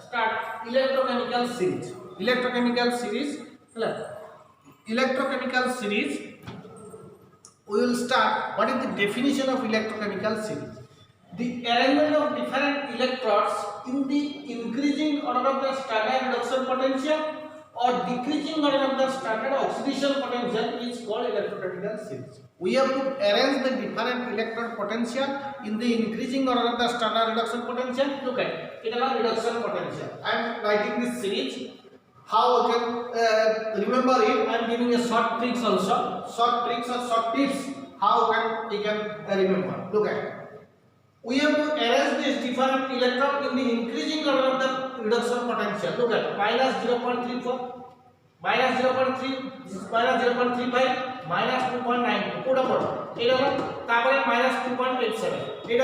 start electrochemical series. Electrochemical series. Electrochemical series. We will start. What is the definition of electrochemical series? The arrangement of different electrodes in the increasing order of the standard reduction potential or decreasing order of the standard oxidation potential is called electrochemical series. We have to arrange the different electrode potential in the increasing order of the standard reduction potential. Look at it is a reduction potential. I am writing this series. How we can remember it? I am giving a short tricks also. Short tricks or short tips. How we can remember? Look at it. We have to arrange this different electron in the increasing order of the reduction potential. Look at minus 0.34, minus 0.3, minus 0.35, minus 2.92. Put up it. Tapare minus 2.87. It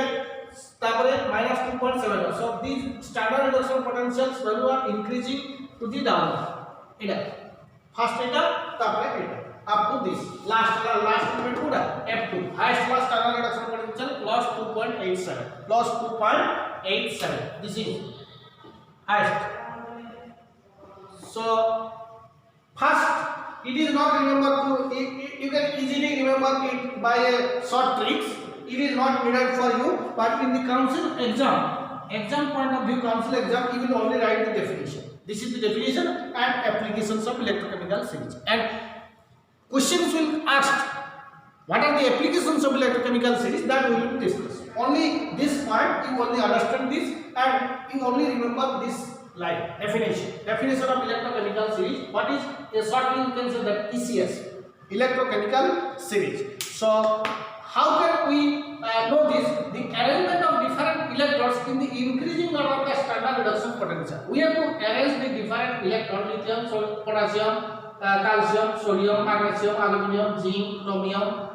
tapare minus 2.7. So these standard reduction potentials value are increasing to the downward. It first it tapare it. Up to this last element kuda F2 highest class standard reduction potential plus 2.87 plus 2.87 this is highest. So first it is not remember to you can easily remember it by a short tricks. It is not needed for you, but in the council exam point of view, council exam you will only write the definition. This is the definition and applications of electrochemical series, and questions will ask what are the applications of electrochemical series, that we will discuss. Only this part you only understand this and you only remember this line definition of electrochemical series. What is a short you can say that ECS, electrochemical series. So how can we know this? The arrangement of different electrodes in the increasing order of the standard reduction potential. We have to arrange the different electrons, lithium, potassium, calcium, sodium, magnesium, aluminum, zinc, chromium,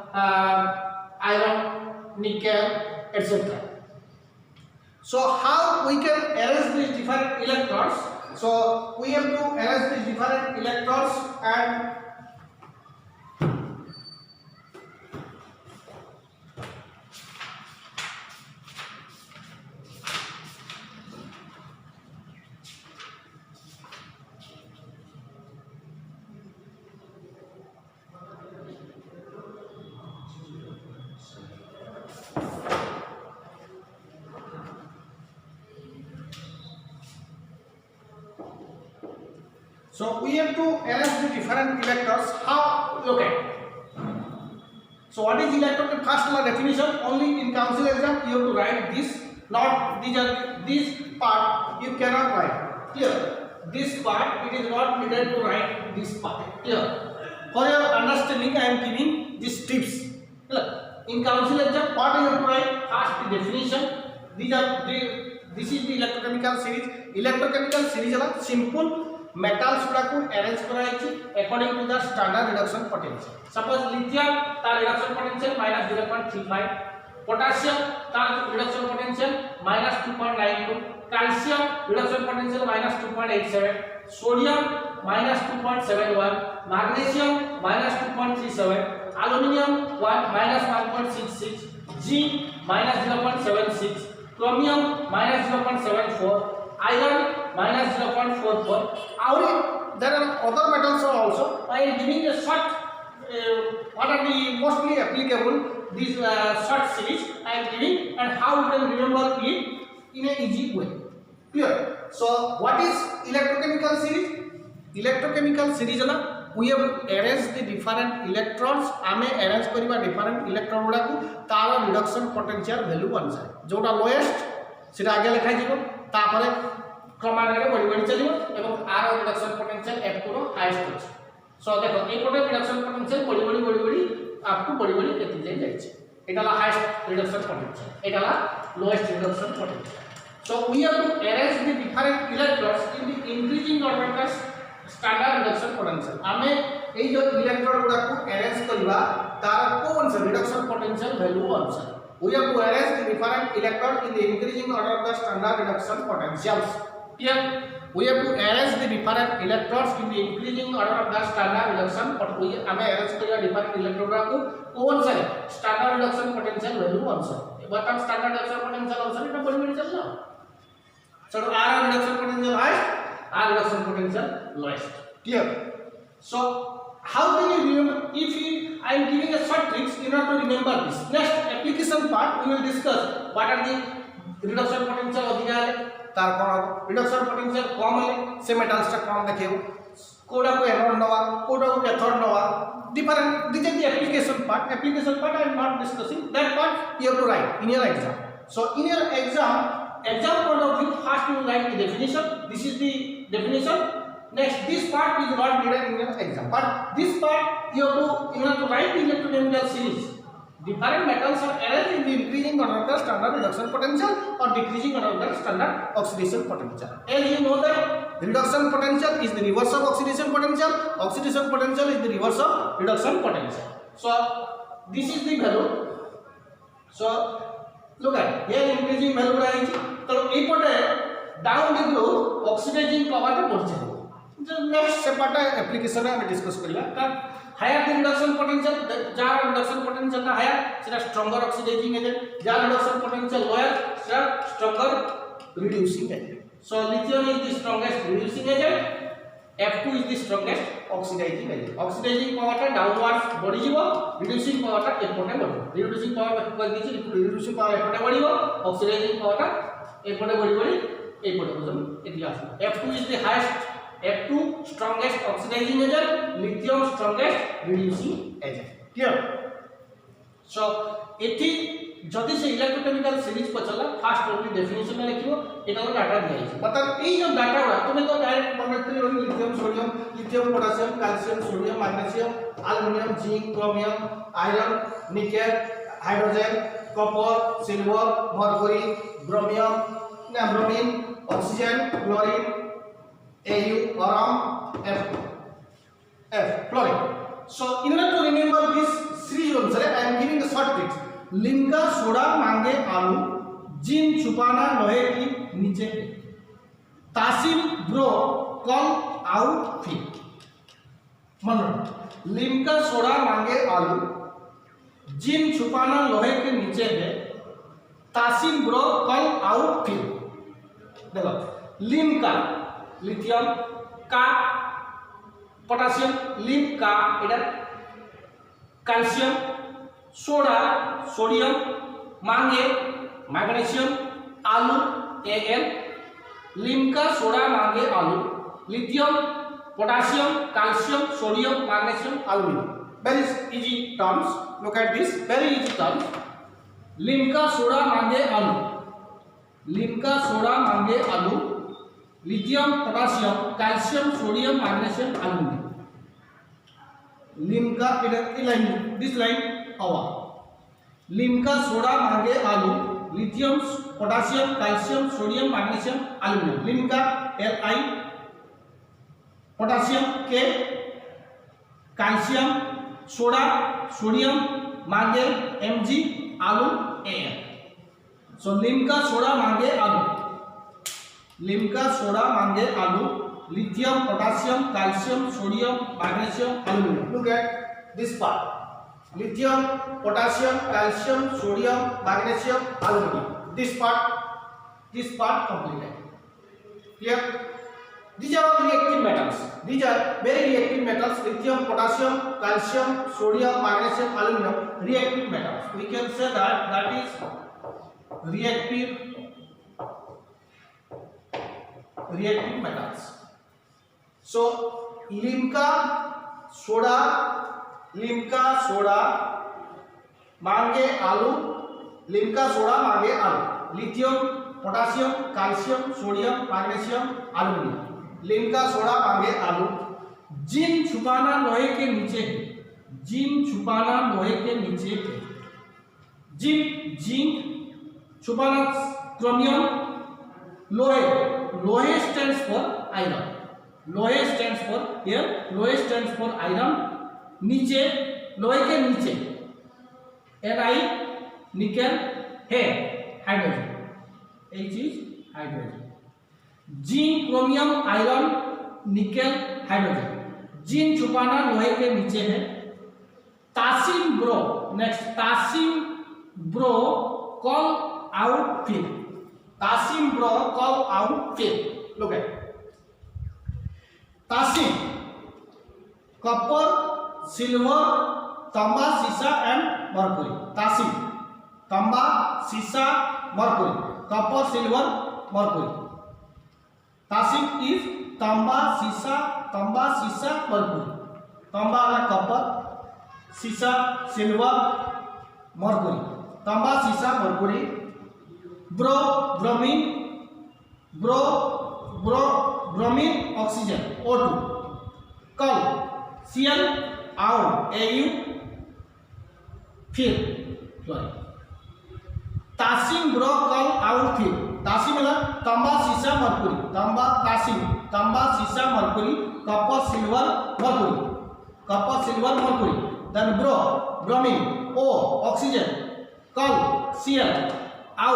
iron, nickel, etc. So how we can arrange these different electrodes? So we have to arrange these different electrodes and so we have to arrange the different electrodes. How? Look at. So what is electron? First definition. Only in council exam you have to write this. Not this part you cannot write. Clear? This part it is not needed to write this part. Clear? For your understanding, I am giving these tips. Clear? In council exam, what you have to write? First the definition. This is the electrochemical series. Electrochemical series is simple. Metals गुड़ा arrange according to the standard reduction potential. Suppose lithium तार reduction potential minus 0.35, potassium तार reduction potential minus 2.92, calcium reduction potential minus 2.87, sodium minus 2.71, magnesium minus 2.37, aluminium minus 1.66, zinc minus 0.76, chromium minus 0.74, iron minus 0.44. There are other metals also. I am giving a short. What are the mostly applicable? These short series I am giving, and how you can remember it in an easy way. Clear? So what is electrochemical series? Electrochemical series na we have arranged the different electrons. आमे arrange करिबा different electron गुडा को तार reduction potential value अनुसार जोटा lowest सेटा आगे लिखा जिवो तापरे क्रमानुसार बढ़ी चलियो एवं आर रिडक्शन पोटेंशियल F2 रो हाईएस्ट होछ. सो देखो ए कोटे रिडक्शन पोटेंशियल बढ़ी अप टू बढ़ी केति जाय जाय छै. एटाला हाईएस्ट रिडक्शन पोटेंशियल, एटाला lowest reduction potential. So we have to arrange the different electrons in the increasing order of standard reduction potential. आमे ए जो इलेक्ट्रॉन गुडा को अरेंज करबा तार कोन से रिडक्शन पोटेंशियल वैल्यू अनुसार. We have to arrange the different electrons in the increasing order of the standard reduction potentials. Here we have to arrange the different electrons in the increasing order of the standard reduction. But we हमें arrange करिया different electrons को कौन सा standard reduction potential value अनुसार. But हम standard reduction potential अनुसार इतना बढ़ी चलना. So R reduction potential highest, R reduction potential lowest. Clear? So how can you remember? If I am giving a short tricks in order to remember this. Next application part we will discuss what are the reduction potential अधिक है तार कौन reduction potential कम है से metals टा कौन देखें कोड़ा को एनोड नवा कोड़ा को कैथोड नवा different. This is the application part. Application part I am not discussing. That part you have to write in your exam. So in your exam point of view, first you will write the definition. This is the definition. Next, this part is not needed in your exam. But this part you have to write the electrochemical series. Different metals are arranged in the increasing order of the standard reduction potential or decreasing order of the standard oxidation potential. As you know that reduction potential is the reverse of oxidation potential. Oxidation potential is the reverse of reduction potential. So this is the value. So look at here increasing value रही तो ये पटे down दिखलो oxidizing power के बढ़ जाए. जो next से पटा application में हम discuss करेंगे. का higher the reduction potential, jar reduction potential का higher, Sera stronger oxidizing agent. jar reduction potential lower, Sera stronger reducing agent. So lithium is the strongest reducing agent. F2 is the strongest oxidizing agent. Oxidizing power टा downwards बढ़ी जीवो, reducing power टा एपटे बढ़ी. Reducing power कर दीजिए, reducing power एपटे बढ़ी वो, oxidizing power टा एपटे बढ़ी एपटे बुझम इतिहास. F2 is the highest. F2 strongest oxidizing agent, lithium strongest reducing agent. Clear? So एठी जदि से इलेक्ट्रोकेमिकल सीरीज पचला फास्ट ओनली डेफिनेशन में लिखियो एटा को डाटा दिया है मतलब ए जो डाटा हुआ तुम्हें तो डायरेक्ट कन्वर्ट करियो lithium sodium lithium potassium calcium sodium magnesium aluminium zinc chromium iron nickel hydrogen copper silver mercury ब्रोमियम bromine oxygen chlorine Au boron F chlorine. So in order to remember this series answer I am giving a short tricks. Limca soda मांगे आलू जिन छुपाना लोहे की नीचे तासिल bro call out फिर मन Limca soda मांगे आलू जिन छुपाना लोहे के नीचे है तासिल ब्रो कॉल आउट फिर देखो लिमका लिथियम का पोटेशियम लिम का इधर कैल्शियम सोडा सोडियम मांगे मैग्नीशियम आलू Al लिम का सोडा मांगे आलू lithium potassium calcium sodium magnesium aluminium. Very easy terms. Look at this. Very easy terms. लिम का सोडा मांगे आलू लिम का सोडा मांगे आलू lithium potassium calcium sodium magnesium aluminum Limca इधर लाइन दिस लाइन आवा लिमका सोडा मांगे आलू lithium potassium calcium sodium magnesium aluminium Limca Li potassium K calcium soda sodium मांगे Mg आलू Al. सो लिमका सोडा मांगे आलू लिमका सोडा मांगे आलू lithium potassium calcium sodium magnesium aluminium. Look at this part. Lithium potassium calcium sodium magnesium aluminum. This part completed. Clear? These are all reactive metals. These are very reactive metals. Lithium potassium calcium sodium magnesium aluminum reactive metals. We can say that is reactive metals. So Limca soda मांगे आलू lithium potassium calcium sodium magnesium aluminium Limca soda मांगे आलू जिन छुपाना लोहे के नीचे है zinc छुपाना क्रोमियम लोहे stands for iron. लोहे stands for here. लोहे stands for iron. नीचे लोहे के नीचे Ni निकेल है hydrogen. H is hydrogen. Zinc chromium iron nickel hydrogen. जिन छुपाना लोहे के नीचे है. Tasim bro next Tasim bro call out फिर Tasim bro call out fail. Look at Tasim, copper, silver, tamba, sisa and mercury. Tasim, tamba, sisa, mercury. Copper, silver, mercury. Tasim is tamba, sisa, mercury. Tamba is copper, sisa, silver, mercury. Tamba, sisa, mercury. Bro, bromine, oxygen, O2. Call, Cl, Au, फिर तासिम bro call out फिर तासिम मतलब तांबा सीसा Mercury तांबा तासिम तांबा सीसा mercury copper silver mercury then bro bromine O oxygen call Cl out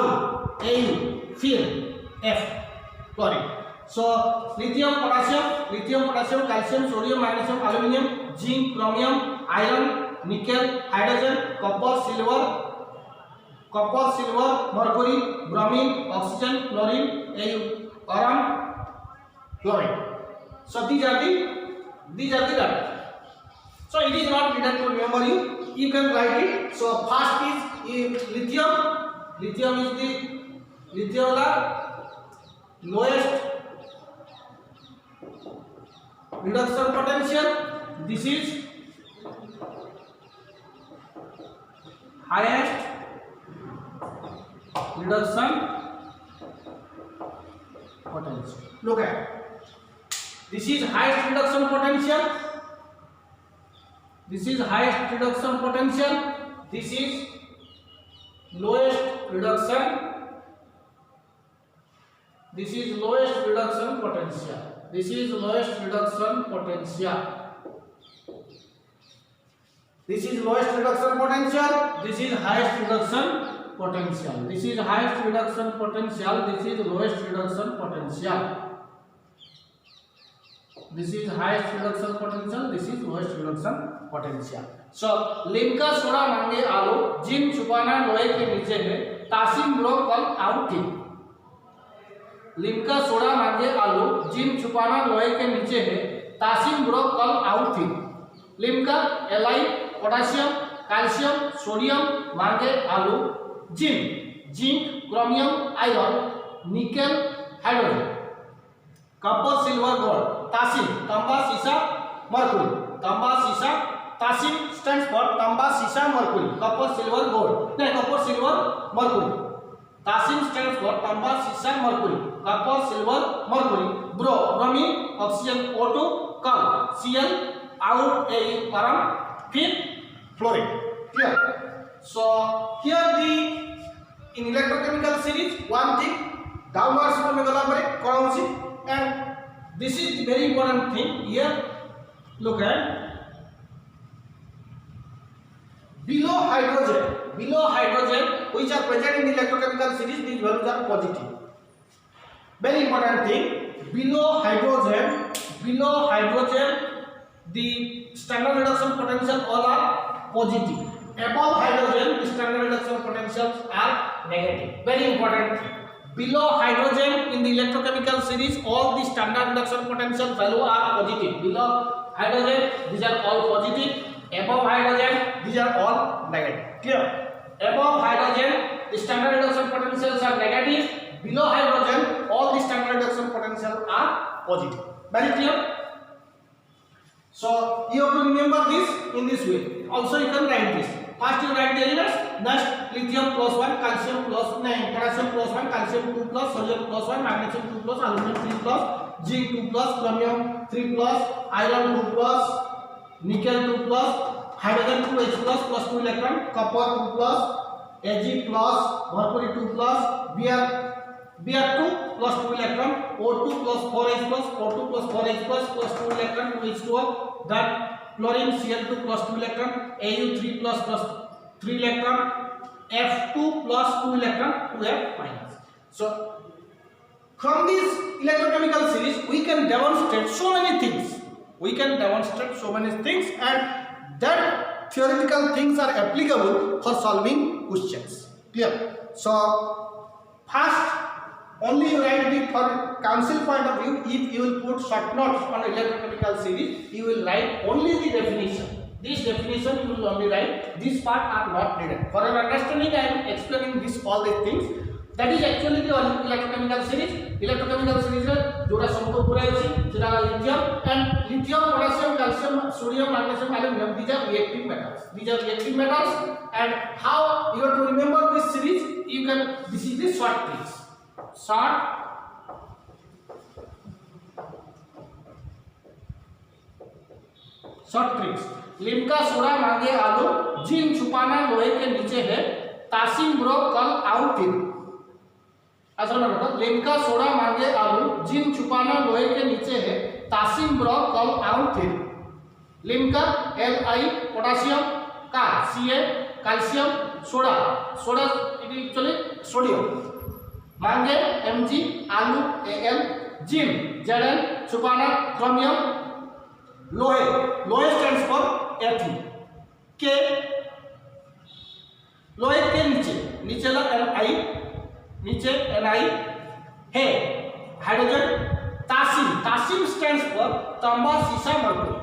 फिर F chlorine so lithium potassium calcium sodium magnesium aluminium zinc chromium iron nickel hydrogen copper silver mercury bromine oxygen chlorine iron chlorine so these are the that so it is not needed to remember you can write it so first is lithium is the lowest reduction potential this is highest reduction potential. Look at this is highest reduction potential. This is highest reduction potential. This is lowest reduction. This is lowest reduction potential. This is lowest reduction potential. This is lowest reduction potential. This is highest reduction potential. This is highest reduction potential. This is lowest reduction potential. This is highest reduction potential. This is lowest reduction potential. So Limca soda मांगे आलो जिन छुपाना लोहे के नीचे है Tasim bro call out थी Limca soda मांगे आलो जिन छुपाना लोहे के नीचे है तासिम ब्रो कल आउट थी लिमका एलाइन पोटेशियम कैल्शियम सोडियम मांगे आलो zinc chromium iron nickel hydrogen copper silver gold Tasim तांबा सीसा मरकुरी तांबा सीसा तासिम stands for तांबा सीसा मरकुरी कॉपर सिल्वर गोल्ड नहीं copper silver mercury Tasim stands for तांबा सीसा mercury copper silver mercury bromine oxygen O2 call Cl out iron फिर fluorine clear so here the in electrochemical series one thing downwards from gala pare kora uchi and this is the very important thing here look at below hydrogen which are present in the electrochemical series these values are positive very important thing below hydrogen the standard reduction potential all are positive above hydrogen the standard reduction potentials are negative very important thing. Below hydrogen in the electrochemical series all the standard reduction potential value are positive below hydrogen these are all positive above hydrogen these are all negative clear above hydrogen the standard reduction potentials are negative below hydrogen all the standard reduction potentials are positive very clear so you have to remember this in this way also you can write this first you write the elements next lithium plus 1 calcium plus 9 potassium plus 1 calcium 2 plus sodium plus 1 magnesium 2 plus aluminum 3 plus zinc 2 plus chromium 3 plus iron 2 plus nickel 2 plus hydrogen 2H plus 2 electron copper 2 plus Ag plus mercury 2 plus Br2 plus 2 electron O2 plus 4H plus O2 plus 4H plus 2 electron 2H2O then chlorine Cl2 plus 2 electron Au3 plus 3 electron F2 plus 2 electron 2F minus so from this electrochemical series we can demonstrate so many things and that theoretical things are applicable for solving questions clear so first only you write the for council point of view. If you will put short notes on electrochemical series, you will write only the definition. This definition you will only write. This part are not needed. For your understanding, I am explaining this all these things. That is actually the electrochemical series. Electrochemical series जोड़ा सबको पूरा है सेटा lithium and lithium, potassium, calcium, sodium, magnesium, aluminum. These are reactive metals. These are reactive metals. And how you have to remember this series? You can. This is the short tricks. Short tricks. Limca soda मांगे आलू, जिन छुपाना लोहे के नीचे है, तासीम bro कल आऊ फिर. अच्छा ना, लिम्का सोडा मांगे आलू, जिन छुपाना लोहे के नीचे है, तासीम ब्रो कल आऊ फिर. लिम्का Li पोटेशियम, का Ca calcium, soda soda it actually sodium, मांगे Mg, आलू Al, जिन Zn, छुपाना क्रोमियम, लोहे लोहे स्टैंड्स फॉर Fe, के लोहे के नीचे नीचे ला Ni, नीचे Ni है हाइड्रोजन. तासीम तासीम स्टैंड्स फॉर तांबा सीसा मरकुरी.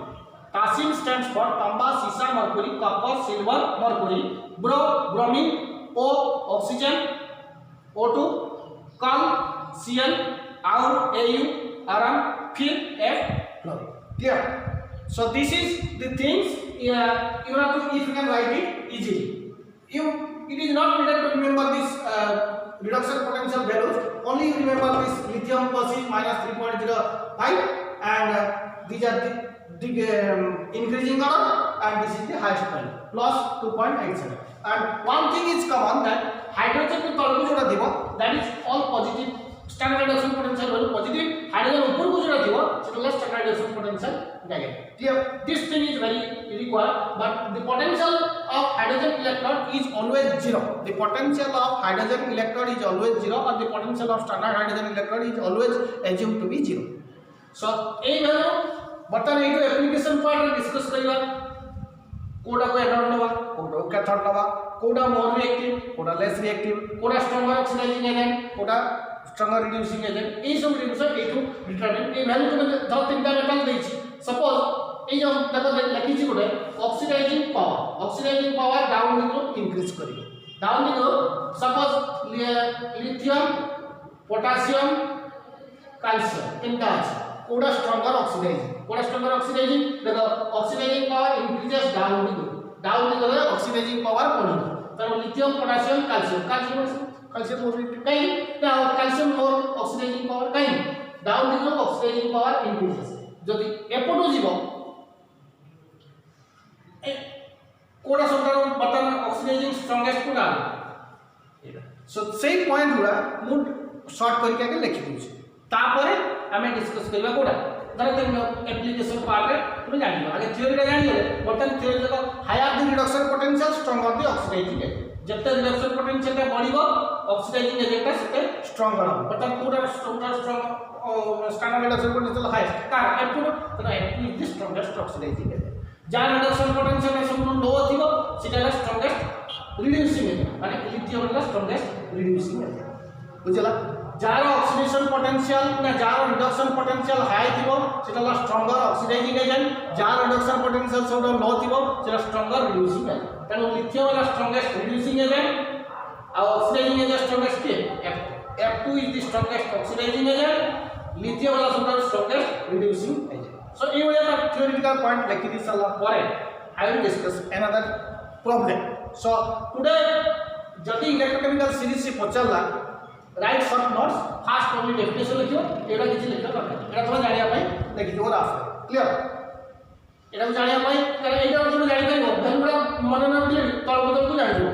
तासीम स्टैंड्स फॉर तांबा सीसा mercury, copper silver Mercury. Bro bromine, O oxygen, O2 call Cl, और Au आराम, फिर F chlorine. Clear? So this is the things you have to, if you can write it easily. It is not needed to remember this reduction potential values. Only you remember this lithium plus is -3.05 and these are the increasing order and this is the highest value plus 2.87. And one thing is common that hydrogen को तलको जोड़ा दिबो that is all positive. Standard reduction potential value positive. Hydrogen ऊपर को जोड़ा दिबो सेटा standard reduction potential negative. Clear? This thing is very required, but the potential of hydrogen electron is always zero. The potential of hydrogen electron is always zero, or the potential of standard hydrogen electron is always assumed to be zero. So, এই হলো বর্তমানে এই application part discuss করিবা. কোডা কো anode নবা, কোডা cathode নবা, কোডা মোর রিঅ্যাক্টিভ, কোডা লেস রিঅ্যাক্টিভ, কোডা স্ট্রঙ্গার অক্সিডাইজিং এজেন্ট, কোডা স্ট্রঙ্গার রিডিউসিং এজেন্ট. এই সব রিডিউসার এইটু ডিটারমিন. এই ভ্যালু তুমি ধর তিনটা মেটাল দেইছি. সপোজ এই যে দেখো লিখিছি গোটে অক্সিডাইজিং পাওয়ার ডাউন দিগো ইনক্রিজ করিবে. ডাউন দিগো সপোজ লিথিয়াম, पोटासियम, कैल्शियम इनका আছে. কোডা স্ট্রঙ্গার অক্সিডাইজিং দেখো অক্সিডাইজিং পাওয়ার ইনক্রিজেস ডাউন দিগো হলে অক্সিডাইজিং পাওয়ার কমিবে. তাহলে লিথিয়াম, पोटासियम, कैल्शियम मोर कहीं ना कैल्शियम मोर ऑक्सीडाइजिंग पावर कहीं डाउन दिगो ऑक्सीडाइजिंग पावर इंक्रीजेस. যদি এপটো জীব কোডা সন্তান বর্তমান অক্সিডাইজিং স্ট্রংগেস্ট কোডা এটা. সো সেই পয়েন্ট গুলা মু শর্ট করিকে আগে লিখি দিছি. তারপরে আমি ডিসকাস করিবা কোডা ধরো তুমি অ্যাপ্লিকেশন পার্টে তুমি জানিবা. আগে থিওরিটা জানিলে বর্তমান থিওরি দেখো হায়ার দি রিডকশন পোটেনশিয়াল স্ট্রঙ্গার দি অক্সিডাইজিং এজেন্ট. যেতে রিডকশন পোটেনশিয়ালটা বড়িব অক্সিডাইজিং এজেন্টটা সেতে স্ট্রঙ্গার হবে. বর্তমান Coda strong standard reduction potential highest car F2 तो F2 is the strongest oxidizing agent. Jar reduction potential है सब लो थिबो सेटा है strongest reducing agent माने लिथियम है strongest reducing agent. बुझला जार oxidation potential ना जार reduction potential high थिबो सेटा है stronger oxidizing agent. Jar reduction potential सब लो थिबो सेटा stronger reducing agent. तनो लिथियम है strongest reducing agent और oxidizing agent strongest के F2 is the strongest oxidizing agent. Lithium is the strongest reducing agent. So, this is the theoretical point. Like this, I will discuss another problem. So, today, जल्दी electrochemical series से पहुँचला. Write short notes. First, only definition लिखियो. एड़ा किसी लिखना पड़ता है. एड़ा थोड़ा जानिया पाई. देखिए और आफर. Clear? एड़ा को जानिया पाई. कारण एड़ा को जो जानिया पाई वो वैल्यू बड़ा मन में उठले तल बदल को जानियो.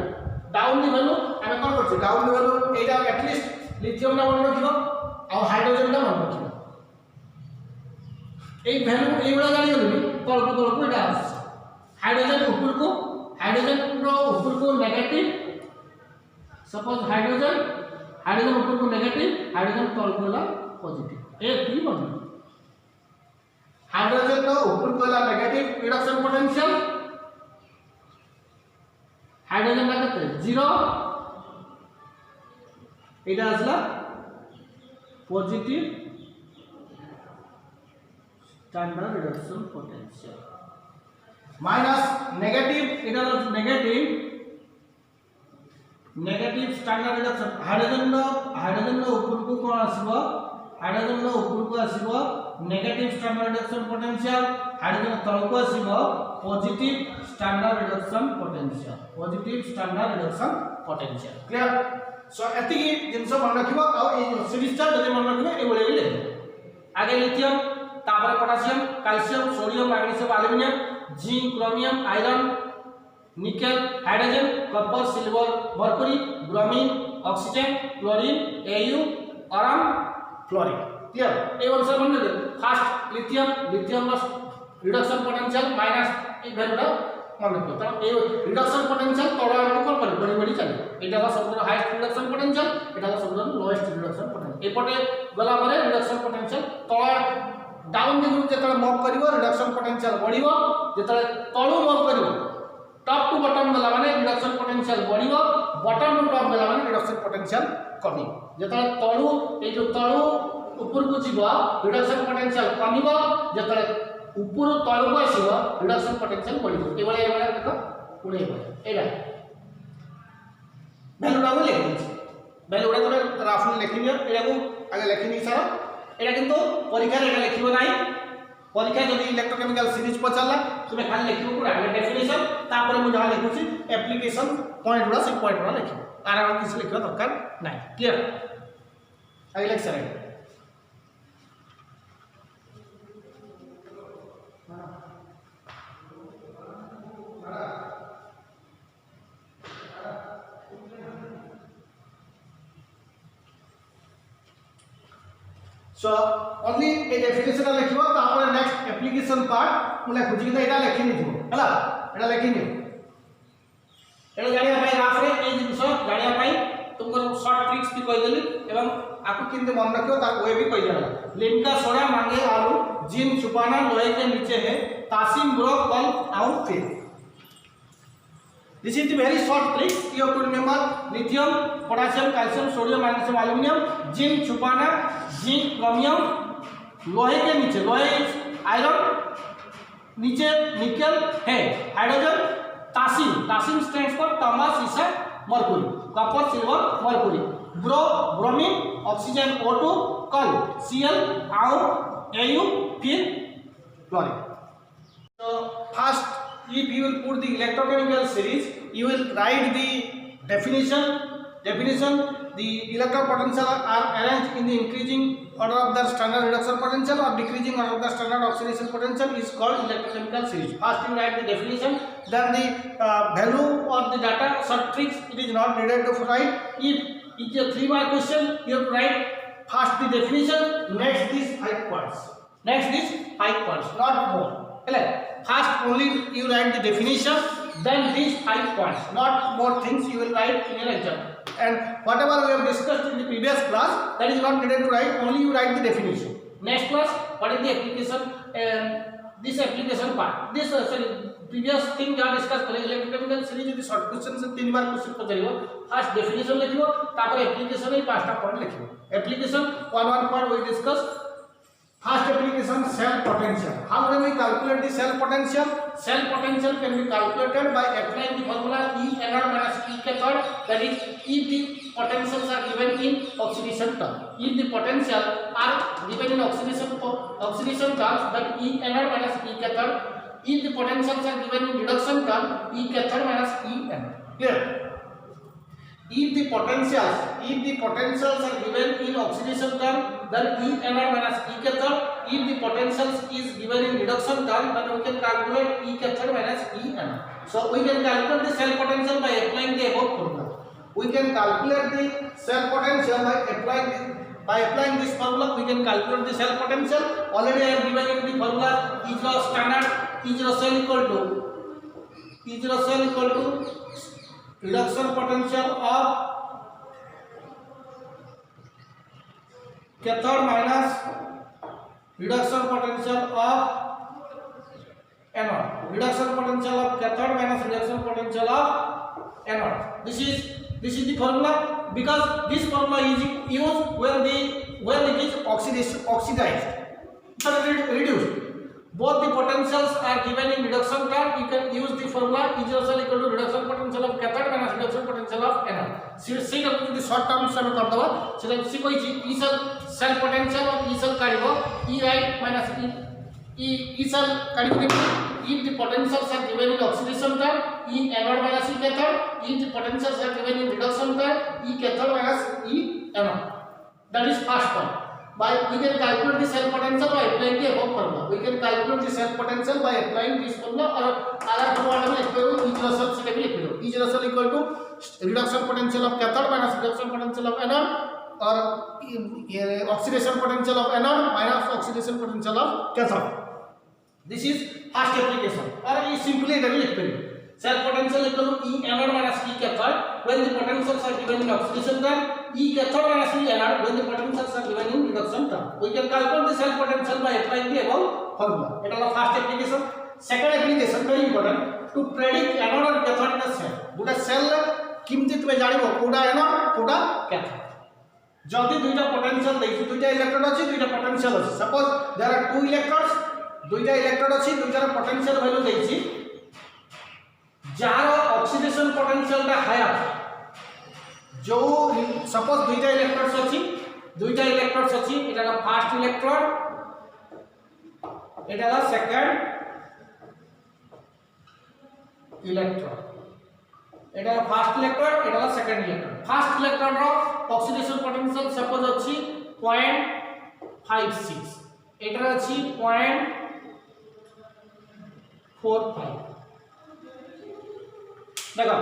Down the value, हमें कौन करते? Down the value एड़ा at least lithium ना मन रखियो. और हाइड्रोजन का मन रखियो. एक वैल्यू ए वाला जानी होगी तल को এটা আছে. हाइड्रोजन ऊपर को नेगेटिव. सपोज हाइड्रोजन ऊपर को नेगेटिव, हाइड्रोजन तल को पॉजिटिव. ए थ्री बन हाइड्रोजन का ऊपर को नेगेटिव रिडक्शन पोटेंशियल. हाइड्रोजन का कितने 0 এটা আসলা positive standard reduction potential minus negative, এটা হলো negative standard reduction हाइड्रोजन उपरको कोन आसीबो negative standard reduction potential hydrogen तळको आसीबो positive standard reduction potential clear so एति जिंस मन रखिबो आ ए सीरीज ता जदि मन रखिबो ए बोले ले आगे लिथियम तापर potassium calcium sodium magnesium aluminium zinc chromium iron nickel hydrogen copper silver mercury bromine oxygen chlorine Au आराम फ्लोरीन क्लियर ए वर्ष मन ले first lithium reduction potential minus ए वैल्यू मन रखिबो त ए रिडक्शन पोटेंशियल तोड़ा कोन कर बड़ी चले एटा का सबसे हाईएस्ट रिडक्शन पोटेंशियल एटा का सबसे लोएस्ट रिडक्शन पोटेंशियल एपटे गला परे रिडक्शन पोटेंशियल तोड़ा डाउन दिगु जेतले मूव करिवो रिडक्शन पोटेंशियल बढ़िवो जेतले तळु मूव करिवो टॉप टू बॉटम गला माने रिडक्शन पोटेंशियल बढ़िवो बॉटम टू टॉप गला माने रिडक्शन पोटेंशियल कमी जेतले तळु ए जो तळु ऊपर को जीवा रिडक्शन पोटेंशियल कमीबो जेतले ऊपर तळु को आसीबो रिडक्शन पोटेंशियल बढ़िवो एबळे देखो पुणे एबा वैल्यू डाउन लिखि वैल्यू उडा तोरे राफुल लिखिनियो एटा को आगे लिखिनि सारा एटा किंतु परीक्षा रे लिखिबो नाही परीक्षा जदि इलेक्ट्रोकेमिकल सीरीज पचाला तुमे खाली लिखिबो पुरा आगे डेफिनेशन तापर मु जहा लिखुची एप्लीकेशन पॉइंट उडा से पॉइंट उडा लिखिबो आर किछ लिखिबो दरकार नाही क्लियर आगे लेक्चर है So only a definition लिखिबो तापर नेक्स्ट एप्लीकेशन पार्ट मुले खुजी के एटा लिखिनि दिबो हला एटा लिखिनि एटा गाड़िया पाई राफ रे ए जिंस गाड़िया पाई तुमको शॉर्ट ट्रिक्स भी कहि देली एवं आपको किंतु मन रखियो ता वे भी कहि देला लिनका सोडा मांगे आलू जिन छुपाना लोहे के नीचे है तासीम ब्रो कल आउट फिर This is the very short trick. You have to remember lithium, potassium, calcium, sodium, magnesium, aluminum, zinc, छुपाना, zinc, chromium, लोहे के नीचे लोहे आयरन नीचे निकल है हाइड्रोजन तासीम स्टैंड्स फॉर तांबा सीसा mercury copper silver mercury bromine oxygen O2 call Cl Au फिर chlorine so first if you will put the electrochemical series you will write the definition the electron potential are arranged in the increasing order of the standard reduction potential or decreasing order of the standard oxidation potential is called electrochemical series. First you write the definition, then the value or the data short tricks it is not needed to write. If it is a 3 mark question you have to write first the definition, next these 5 points, not more. First only you write the definition, then these 5 points, not more things you will write in your exam. And whatever we have discussed in the previous class, that is not needed to write, only you write the definition. Next class, what is the application, this application part, this previous thing we have discussed, electrochemical series is short question से 3 बार question पचारिबो first definition लिखिबो तापर application रे 5टा point लिखिबो application one point we discuss. First application, cell potential. How do we calculate the cell potential? Cell potential can be calculated by applying the formula E nr minus E cathode, that is if the potentials are given in oxidation term. If the potential are given in oxidation terms, then E nr minus E cathode. If the potentials are given in reduction term, E cathode minus E nr. Clear? If the potentials are given in oxidation term, then E nr minus E cathode. If the potentials is given in reduction term, then we can calculate E cathode minus E nr. So we can calculate the cell potential by applying the above formula. We can calculate the cell potential by applying this formula. We can calculate the cell potential. Already I have given you the formula. E0 standard E0 cell equal to reduction potential of cathode minus reduction potential of anode. Reduction potential of cathode minus reduction potential of anode. This is the formula, because this formula is used when it oxidized, reduced. Both the potentials are given in reduction term. You can use the formula E zero cell equal to reduction potential of cathode minus reduction potential of anode. See that the short term sum कर दबा सेटा सी कोई E cell potential और E cell काढिबो E right minus E cell काढिबो कि if the potentials are given in oxidation term E anode minus E cathode, if the potentials are given in reduction term E cathode minus E anode. That is first point. By we can calculate the cell potential by applying the above formula. We can calculate the cell potential by applying this formula or other formula में लिखते हो E zero cell से भी लिखते हो E zero cell equal to reduction potential of cathode minus reduction potential of anode or oxidation potential of anode minus oxidation potential of cathode. This is first application or simply it will लिखते हो cell potential equal to E anode minus E cathode when the potentials are given in oxidation term, E cathode minus E anode when the potentials are given in reduction term. We can calculate the cell potential by applying the above formula. It is the first application. Second application very important to predict anode or cathode in a cell. Buta cell किमती तुम्हें जानिबो कोडा anode कोडा cathode. जदि दुईटा potential देछि दुईटा electrode अछि दुईटा पोटेंशियल अछि suppose there are two electrodes दुईटा इलेक्ट्रोड अछि दुईटार पोटेंशियल वैल्यू देछि जार ऑक्सीडेशन पोटेंशियल टा हायर जो सपोज दुईटा इलेक्ट्रोड्स अछि एटा फर्स्ट इलेक्ट्रोड एटा सेकंड इलेक्ट्रोड एटा फर्स्ट इलेक्ट्रोड एटा सेकंड इलेक्ट्रोड फर्स्ट इलेक्ट्रोड रो ऑक्सीडेशन पोटेंशियल सपोज अछि 0.56 एटा अछि 0.45 देखो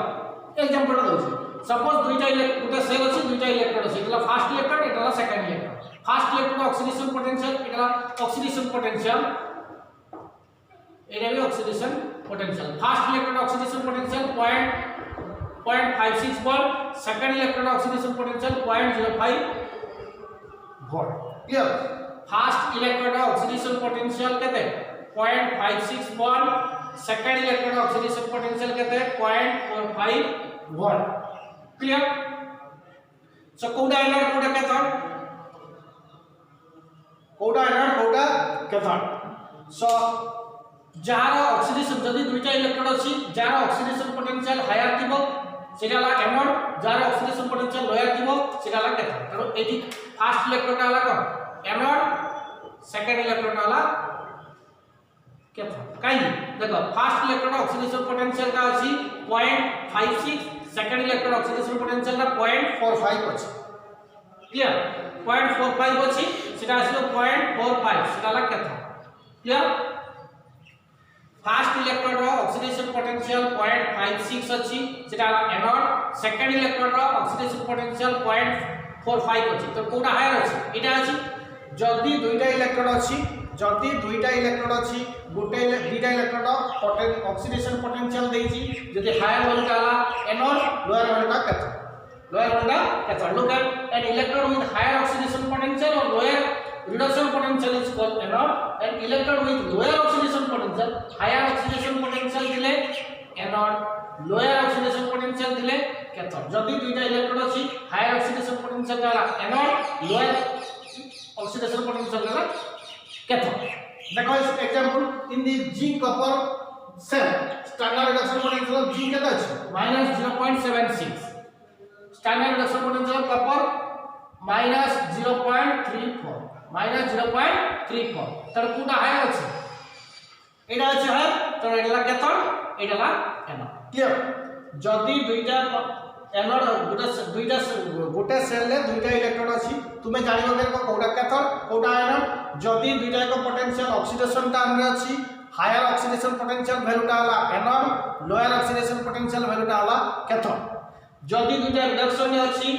एग्जांपल दउछि सपोज दुईटा इलेक्ट्रोड सेल अछि दुईटा इलेक्ट्रोड अछि एटा फर्स्ट इलेक्ट्रोड एटा second electrode first electrode oxidation potential एटा ऑक्सीडेशन पोटेंशियल एटा भी oxidation potential first electrode oxidation potential 0.56 volt second electrode oxidation potential 0.05 volt clear first electrode oxidation potential केते 0.56 volt second electrode oxidation potential केते 0.45 volt clear so कोडा anode कोडा cathode सो jar oxidation जदी दुईटा electrode अछि जार oxidation potential higher थिबो सेटा ला एनोड जार ऑक्सीडेशन पोटेंशियल लोअर थिबो सेटा ला कैथोड तो एटी फर्स्ट इलेक्ट्रोड वाला कोन एनोड सेकंड इलेक्ट्रोड वाला कैथोड काई देखो फर्स्ट इलेक्ट्रोड ऑक्सीडेशन पोटेंशियल का अछि 0.56 सेकंड इलेक्ट्रोड ऑक्सीडेशन पोटेंशियल का 0.45 अछि क्लियर 0.45 अछि सेटा आसी 0.45 सेटा ला कैथोड क्लियर फर्स्ट इलेक्ट्रोड रो ऑक्सीडेशन पोटेंशियल 0.56 अछि सेटा एनोड सेकंड इलेक्ट्रोड रो ऑक्सीडेशन पोटेंशियल 0.45 अछि तो कोडा हायर अछि एटा अछि जल्दी दुईटा इलेक्ट्रोड अछि गुटे दुईटा इलेक्ट्रोड ऑक्सीडेशन पोटेंशियल देछि जदि हायर वैल्यू आला anode lower value cathode look at an electrode with higher oxidation potential और lower reduction potential is called anode and electrode with lower oxidation potential higher oxidation potential दिले anode lower oxidation potential दिले cathode जदि दुईटा electrode अछि higher oxidation potential वाला anode lower oxidation potential वाला cathode देखो इस example in the zinc copper cell standard reduction potential of zinc केटा अछि -0.76 standard reduction potential of copper -0.34 तर कोटा हायर अछि एटा अछि हायर तो एटा कैथोड एटा एनोड क्लियर जदि दुईटा एनोड गोटे सेल ले दुईटा इलेक्ट्रोड अछि तुमे जानिबो के कोटा कैथोड कोटा एनोड जदि दुईटा को पोटेंशियल ऑक्सीडेशन टर्म रे अछि हायर ऑक्सीडेशन पोटेंशियल वैल्यू टा हला anode lower oxidation potential value टा हला कैथोड जदि दुईटा रिडक्शन रे अछि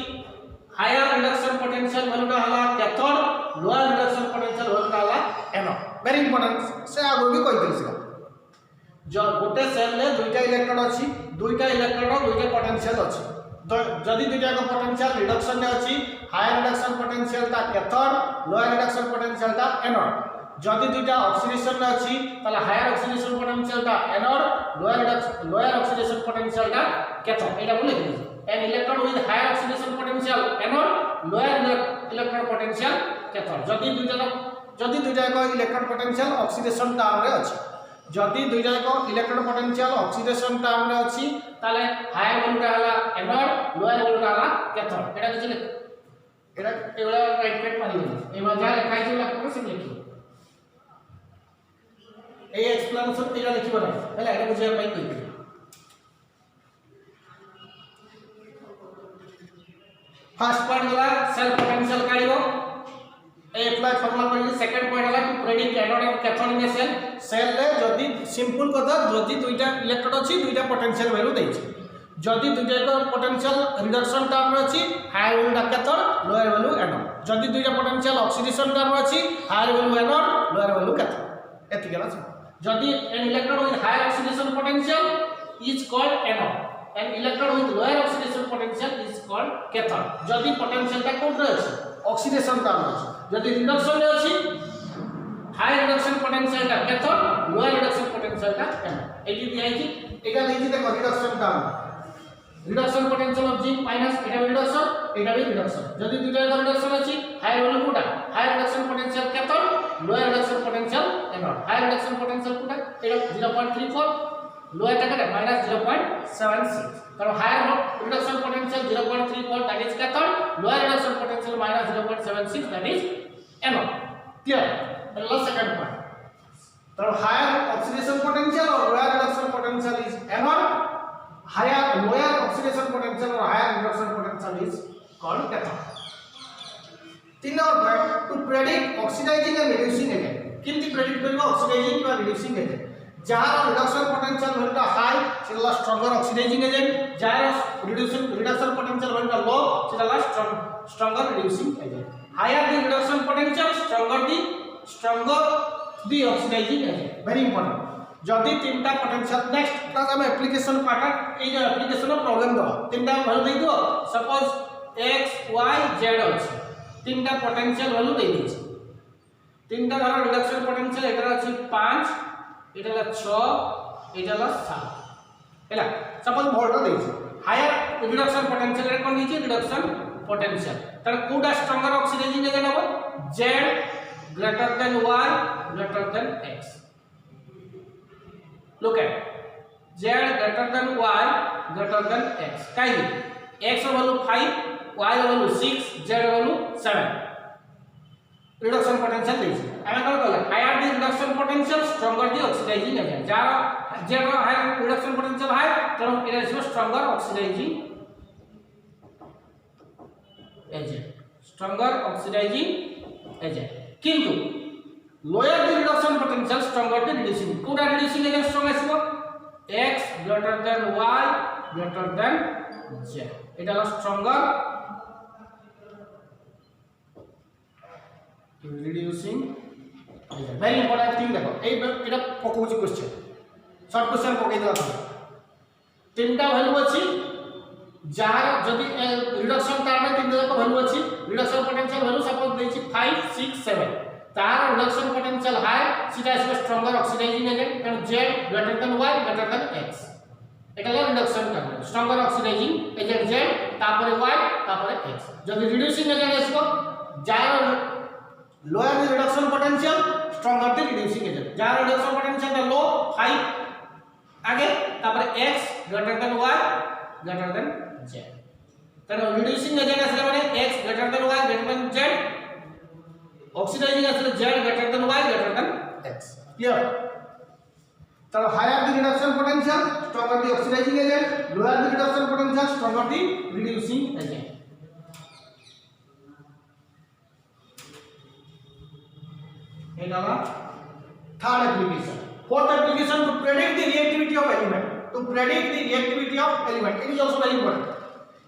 हायर रिडक्शन पोटेंशियल वैल्यू टा हला cathode lower reduction potential value टा हला एनोड वेरी इंपोर्टेंट से आगो भी कहि दिलसिला जो गोटे सेल ले दुईटा इलेक्ट्रोड अछि दुईटा पोटेंशियल अछि जदि दुईटा को पोटेंशियल रिडक्शन रे अछि हायर रिडक्शन पोटेंशियल ता कैथोड लोअर रिडक्शन पोटेंशियल ता एनोड जदि दुईटा ऑक्सीडेशन रे अछि तला हायर ऑक्सीडेशन पोटेंशियल ता एनोड लोअर ऑक्सीडेशन पोटेंशियल ता कैथोड एटा बोले this an electron with higher oxidation potential anode lower electron potential cathode जदि दुईटा इलेक्ट्रॉन पोटेंशियल ऑक्सीडेशन टर्म रे अछि जदि दुईटा इलेक्ट्रॉन पोटेंशियल ऑक्सीडेशन टर्म रे अछि ताले हायर वैल्यूटा हला एनोड लोअर वैल्यूटा हला कैथोड एटा किछि एटा एवला राइट पेट पानी एमा जा लिखा है आपको से लिखियो ए एक्सप्लेनेशन एटा लिखिबो ना हला एटा बुझिया पाई कहि फर्स्ट पॉइंट होला सेल पोटेंशियल काढिबो ए अप्लाई फार्मूला पढि सेकंड पॉइंट होला to predict anode and cathode in cell cell रे जदि सिंपल कथा जदि दुईटा इलेक्ट्रोड अछि दुईटा पोटेंशियल वैल्यू दैछि जदि दुईटा पोटेंशियल रिडक्शन टर्म रे अछि higher value cathode lower value anode जदि दुईटा पोटेंशियल ऑक्सीडेशन टर्म रे अछि higher value anode lower value cathode एति गेला जदि an electrode with higher oxidation potential is called anode and electrode with lower oxidation potential is called cathode जदि potential का कोड रे अछि ऑक्सीडेशन टर्म अछि जदि रिडक्शन रे अछि हाई रिडक्शन पोटेंशियल का कैथोड लोअर रिडक्शन पोटेंशियल का एनोड एटी दिया है एटा लेछि देखो reduction term reduction potential of zinc minus एटा भी रिडक्शन जदि दुटा रिडक्शन अछि हाई वैल्यू कोटा high reduction potential cathode lower reduction potential anode high reduction potential कोटा एटा 0.34 लोअर का माइनस 0.76 कारण higher reduction potential 0.34 that is cathode lower reduction potential minus 0.76 that is anode clear पहला second point तो higher oxidation potential और lower reduction potential is anode higher lower oxidation potential और higher reduction potential is called cathode तीन और point to predict oxidising and reducing agent किंतु predict करबो oxidising और reducing agent जहां reduction potential value high सेला stronger oxidising agent जहां reduction potential value low सेला stronger reducing agent higher the reduction potential stronger the oxidising agent very important जदि तीनटा potential next class हम application part ए जो application problem दो तीनटा वैल्यू दे दो सपोज x y z अछि तीनटा पोटेंशियल वैल्यू दे दी तीनटा वाला रिडक्शन पोटेंशियल एटा अछि 5 एटा 6 एटा 7 हैला सपोज वोल्ट देछि हायर रिडक्शन पोटेंशियल रे कोन दिछि रिडक्शन पोटेंशियल तर कोडा स्ट्रॉन्गर ऑक्सीडाइजिंग एजेंट हबो z greater than y greater than x look at z greater than y greater than x काई x value 5 y value 6 z value 7 reduction potential देछि आमे कोन कहला higher the reduction potential stronger the oxidising agent जार जेरो higher reduction potential high तो it is stronger oxidising agent stronger oxidising agent किंतु lower the reduction potential stronger the reducing कोडा reducing agent strong आसीबो x greater than y greater than z एटा stronger reducing very important thing देखो एटा पकोछि question short question पकै दवा तीनटा value अछि jar जदि रिडक्शन टर्म में तीनटा को वैल्यू अछि रिडक्शन पोटेंशियल वैल्यू सपोज देछि 5 6 7 तार रिडक्शन पोटेंशियल हाई सीधा is stronger oxidising agent and z greater than y greater than x एटा reduction term stronger oxidising agent z तापर y तापर x जदि रिड्यूसिंग एजेंट आसीबो जार lower the reduction potential stronger the reducing agent जार reduction potential low 5 आगे तापर x greater than y greater than z तनो रिड्यूसिंग एजेंट असले माने x greater than y greater than z oxidising असले z greater than y greater than x clear तनो higher the reduction potential stronger the oxidising agent lower the reduction potential stronger the reducing agent third application fourth application to predict the reactivity of element it is also very important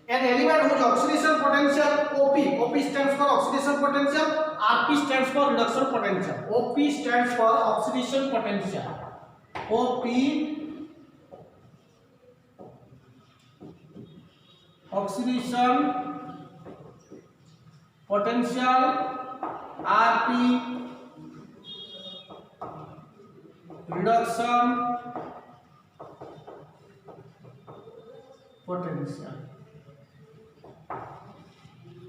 an element whose oxidation potential op stands for oxidation potential rp stands for reduction potential op stands for oxidation potential op oxidation potential rp reduction potential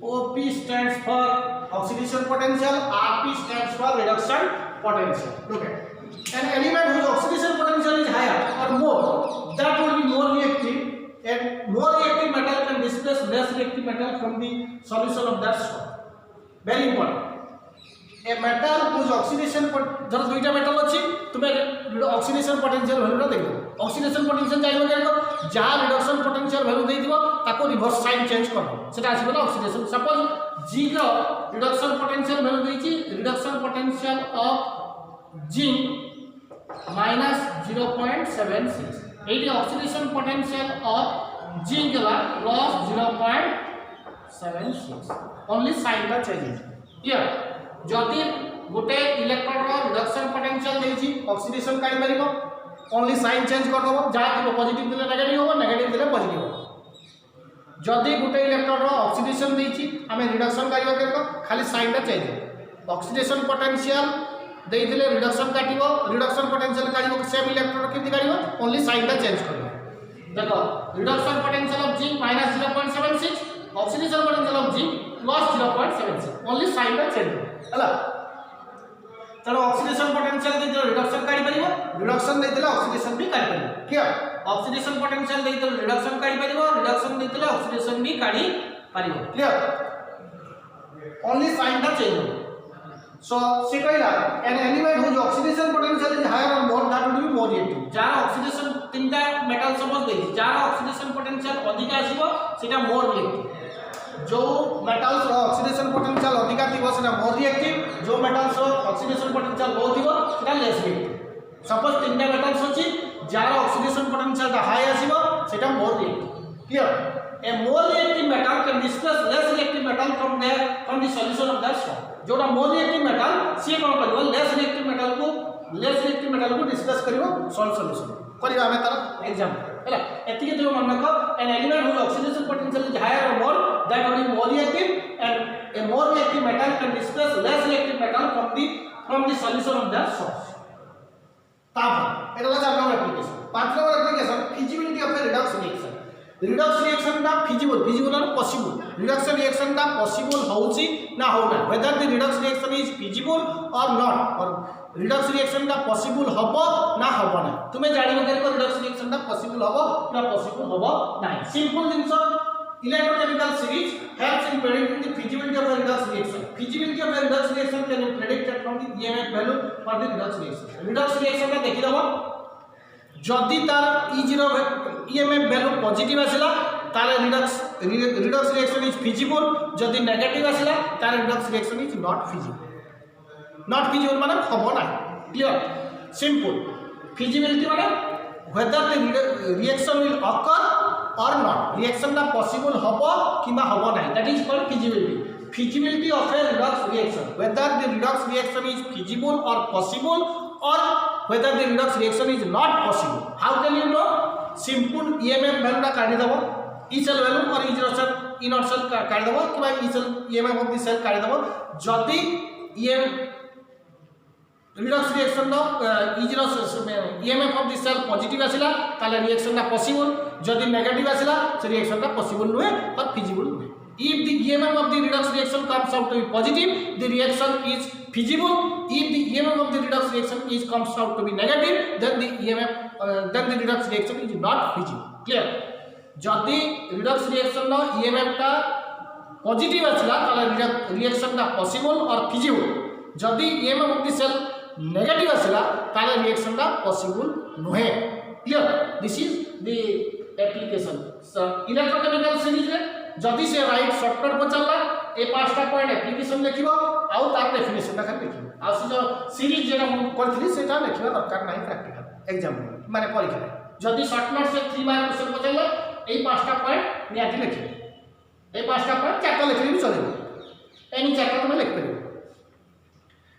OP stands for oxidation potential, RP stands for reduction potential. Look at an element whose oxidation potential is higher or more, that will be more reactive, and more reactive metal can displace less reactive metal from the solution of that salt. Very important. A metal whose oxidation धर दुईटा metal अछि तुमे oxidation potential value देखो oxidation potential चाहिए देखो जहां reduction potential value दे दिबो ताको रिवर्स साइन चेंज करबो सेटा आसी बोला ऑक्सीडेशन सपोज जी रो रिडक्शन पोटेंशियल वैल्यू देछि रिडक्शन पोटेंशियल ऑफ जिंक -0.76 एटी ऑक्सीडेशन पोटेंशियल ऑफ जिंक ला प्लस 0.76 ओनली साइन दा चेंज क्लियर जदि गोटे इलेक्ट्रॉन रो रिडक्शन पोटेंशियल देछि ऑक्सीडेशन काढी परिबो ओनली साइन चेंज कर दबो जहा कि पॉजिटिव दिले नेगेटिव हो नेगेटिव दिले पॉजिटिव हो जदि गोटे इलेक्ट्रॉन रो ऑक्सीडेशन देछि हमें रिडक्शन काढिबो केको खाली साइन दा चेंज ऑक्सीडेशन पोटेंशियल दे दिले रिडक्शन काटिबो रिडक्शन पोटेंशियल काढिबो सेम इलेक्ट्रॉन केति काढिबो ओनली साइन दा चेंज करबो देखो reduction potential of zinc -0.76 oxidation potential of zinc +0.76 only sign दा चेंज हला तनो ऑक्सीडेशन पोटेंशियल दे रिडक्शन काढी परिबो रिडक्शन दे दिले ऑक्सीडेशन भी काढी परिबो क्लियर ऑक्सीडेशन पोटेंशियल दे दिले रिडक्शन काढी परिबो रिडक्शन दे दिले ऑक्सीडेशन भी काढी परिबो क्लियर ओनली साइन दा चेंज हो सो से कहला an element whose oxidation potential is higher और more that will be more reactive जार ऑक्सीडेशन तीनटा मेटल सपोज दे जार ऑक्सीडेशन पोटेंशियल अधिक आसीबो सेटा मोर रिएक्टिव जो मेटल्स रो ऑक्सीडेशन पोटेंशियल अधिक थिबो सेटा मोर रिएक्टिव जो मेटल्स रो ऑक्सीडेशन पोटेंशियल लो थिबो सेटा लेस रिएक्टिव सपोज तीनटा मेटल्स अछि जार ऑक्सीडेशन पोटेंशियल हाई आसीबो सेटा more reactive clear a more reactive metal can displace less reactive metal from the solution of that salt जोटा more reactive metal सी कोन करबो लेस रिएक्टिव मेटल को displace करबो सॉल्ट सॉल्यूशन करिबा हमें तार एग्जांपल हैला एतिके जो मन रखो an element whose oxidation potential is higher और more that will be more reactive and a more reactive metal can displace less reactive metal from the solution of that salt तब एटा ला 4 number application 5 number application feasibility of A Redux reaction दा feasible और possible reduction reaction दा possible होउची ना होना whether the Redux reaction is feasible और not और Redux reaction दा पॉसिबल हबो ना हबो ना तुमे जानिबो केको रिडक्स रिएक्शन दा पॉसिबल हबो ना पॉसिबल हबो ना simple jeans electrochemical series helps in predicting the feasibility of the Redux reaction feasibility of the Redux reaction can be predicted from the EMF value for the Redux reaction का देखि दबो जदि तार E0 EMF value positive आसिला ताले Redux reaction is feasible जदि negative आसिला ताले Redux reaction is not feasible माने हबो ना क्लियर सिंपल फिजिबिलिटी माने whether the reaction will occur or not reaction ना पॉसिबल हबो किबा हबो ना that is called feasibility of a redox reaction whether the redox reaction is feasible or possible or whether the redox reaction is not possible how can you know simple EMF value टा काढी दबो E cell value और E not cell काढी दबो किबा E cell EMF of the cell काढी दबो जदि redox reaction नो EMF of the cell positive आसिला ताले reaction टा possible जदि negative आसिला से reaction टा possible नुहे और feasible नुहे if the EMF of the redox reaction comes out to be positive the reaction is feasible if the EMF of the redox reaction comes out to be negative then the redox reaction is not feasible clear जदि redox reaction नो EMF टा positive आसिला ताले reaction टा possible और feasible जदि EMF of the cell negative आसिला ताले reaction टा possible नुहे clear this is the application so electrochemical series रे जदि से राइट शॉर्टकट को चलला ए पांचटा पॉइंट एप्लीकेशन लिखिबो आउ तार डेफिनेशन ता खाली लिखिबो आ से जो सीरीज जेना करथली सेटा लिखिबा दरकार नाही प्रैक्टिकल एग्जाम माने परीक्षा रे जदि शॉर्ट नोट से 3 मार्क क्वेश्चन को चलला ए पांचटा पॉइंट नियाति लिखिबो ए पांचटा पॉइंट चारटा लिखले भी चलेबो एनी चारटा तुम लिख परिबो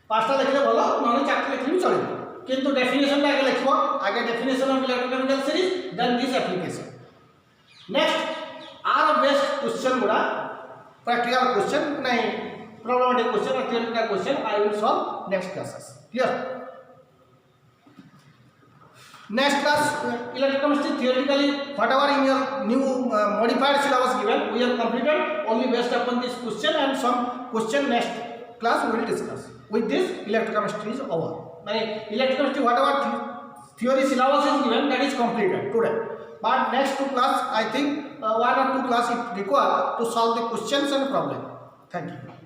पांचटा लिखले भलो नने चारटा लिखले भी चलेबो किंतु डेफिनेशन ता आगे लिखिबो आगे definition of electrochemical series then this application next are best question गुड़ा प्रैक्टिकल क्वेश्चन नहीं प्रॉब्लमेटिक क्वेश्चन और theoretical question I will solve next classes clear Next class, electrochemistry theoretically, whatever in your new modified syllabus given, we have completed only based upon this question, and some question next class we will discuss. With this, electrochemistry is over. Electrochemistry, whatever theory syllabus is given, that is completed today. But next two class, I think one or two class it require to solve the questions and problem. Thank you.